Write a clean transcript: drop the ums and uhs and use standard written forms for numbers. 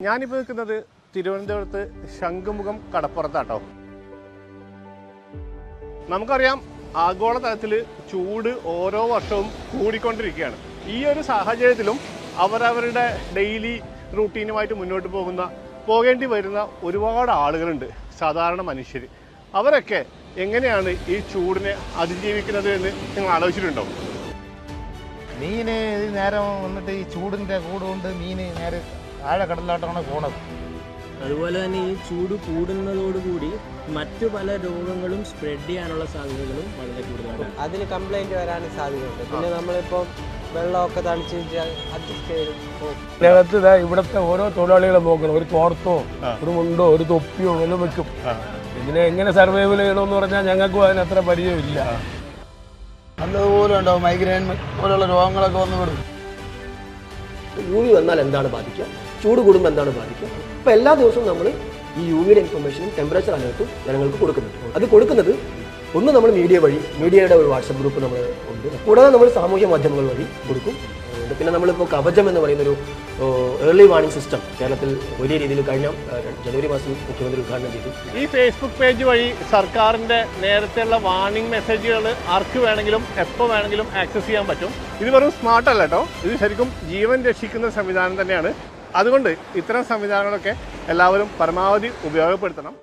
ഞാനിപ്പോൾ നിൽക്കുന്നത് തിരുവനന്തപുരത്ത് ശംഖുമുഖം കടപ്പുറത്താട്ടോ. നമുക്കറിയാം ആഗോളതലത്തിൽ ചൂട് ഓരോ വർഷവും കൂടിക്കൊണ്ടിരിക്കുകയാണ്. ഈ ഒരു സാഹചര്യത്തിലും അവരവരുടെ ഡെയിലി റൂട്ടീനുമായിട്ട് മുന്നോട്ട് പോകേണ്ടി വരുന്ന ഒരുപാട് ആളുകളുണ്ട്, സാധാരണ മനുഷ്യർ. അവരൊക്കെ എങ്ങനെയാണ് ഈ ചൂടിനെ അതിജീവിക്കുന്നത് എന്ന് നിങ്ങൾ ആലോചിച്ചിട്ടുണ്ടോ? മീന് നേരം വന്നിട്ട് ഈ ചൂടിൻ്റെ കൂട് കൊണ്ട് മീന് നേരെ ആഴക്കടലിലോട്ടാണ് പോണത്. അതുപോലെ തന്നെ ഈ ചൂട് കൂടുന്നതോടുകൂടി മറ്റു പല രോഗങ്ങളും സ്പ്രെഡ് ചെയ്യാനുള്ള സാധ്യതകളും വളരെ കൂടുതലാണ്. അതിന് കംപ്ലൈൻറ്റ് വരാൻ സാധ്യതയുണ്ട്. പിന്നെ നമ്മളിപ്പോൾ വെള്ളമൊക്കെ തളിച്ച് അഡ്ജസ്റ്റ് ചെയ്ത് ഇതിനകത്ത് ഇവിടുത്തെ ഓരോ തൊഴിലാളികളെ നോക്കണം. ഒരു തോർത്തോ ഒരു മുണ്ടോ ഒരു തൊപ്പിയോ എല്ലാം വെക്കും. ഇതിനെ എങ്ങനെ സർവൈവൽ ചെയ്യണമെന്ന് പറഞ്ഞാൽ ഞങ്ങൾക്കും അതിനത്ര പരിചയമില്ല. നല്ലതുപോലെ ഉണ്ടാവും മൈഗ്രെയിൻ പോലുള്ള രോഗങ്ങളൊക്കെ വന്നു വിടും. യു വി വന്നാൽ എന്താണ് ബാധിക്കുക, ചൂട് കൂടുമ്പോൾ എന്താണ് ബാധിക്കുക. അപ്പോൾ എല്ലാ ദിവസവും നമ്മൾ ഈ യു വിയുടെ ഇൻഫർമേഷനും ടെമ്പറേച്ചർ അലേർട്ടും ജനങ്ങൾക്ക് കൊടുക്കുന്നുണ്ട്. അത് കൊടുക്കുന്നത് ഒന്ന് നമ്മൾ മീഡിയ വഴി, മീഡിയയുടെ ഒരു വാട്സപ്പ് ഗ്രൂപ്പ് നമ്മൾ ഉണ്ട്. കൂടാതെ നമ്മൾ സാമൂഹ്യ മാധ്യമങ്ങൾ വഴി കൊടുക്കും. പിന്നെ നമ്മളിപ്പോൾ കവചം എന്ന് പറയുന്നൊരു ഏർലി വാർണിംഗ് സിസ്റ്റം കേരളത്തിൽ വലിയ രീതിയിൽ കഴിഞ്ഞ ജനുവരി മാസം മുഖ്യമന്ത്രി ഉദ്ഘാടനം ചെയ്തു. ഈ ഫേസ്ബുക്ക് പേജ് വഴി സർക്കാരിൻ്റെ നേരത്തെയുള്ള വാർണിംഗ് മെസ്സേജുകൾ ആർക്ക് വേണമെങ്കിലും എപ്പോൾ വേണമെങ്കിലും ആക്സസ് ചെയ്യാൻ പറ്റും. ഇത് വെറും സ്മാർട്ട് അല്ല കേട്ടോ, ഇത് ശരിക്കും ജീവൻ രക്ഷിക്കുന്ന സംവിധാനം തന്നെയാണ്. അതുകൊണ്ട് ഇത്തരം സംവിധാനങ്ങളൊക്കെ എല്ലാവരും പരമാവധി ഉപയോഗപ്പെടുത്തണം.